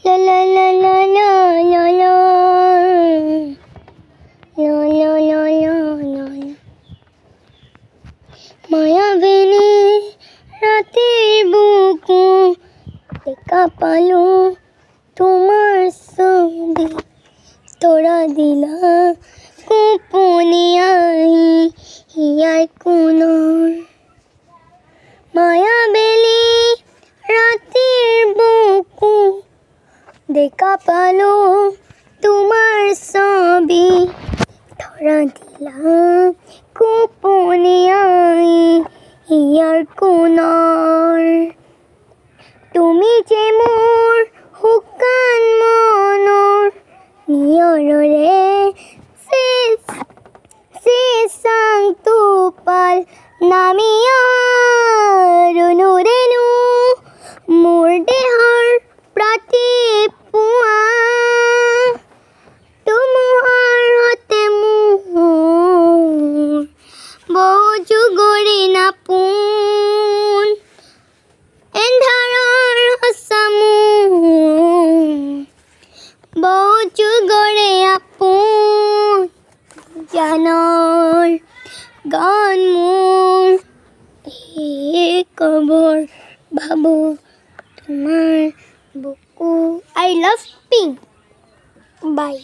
La la la la la la la. La la la la la la. মায়াবিনী রাতের বুকু দেখা পালো তোমার ছবি তোরা দিলা গোপনে আই হিয়ার কোণৰ মায়াবেলি ৰাতেৰ বুকু দেখা পালো তোমাৰ ছবি তোৰা দিলা গোপনে আই হিয়াৰ কোণৰ তুমি যে মোৰ শুকান মনৰ নিয়ৰৰে চেঁচাং টোপাল নামি ৰুণুৰেনো মোৰ দেহৰ ৰাতিপুৱা তোমাৰ সতে মোৰ বহু যুগৰে নাপোন এন্ধাৰৰ সঁচামোৰ বহু যুগৰে আপোন জানৰ গান মোৰ এই কবৰ ভাবো তোমাৰ বুকু আই লাভ পিংক বাই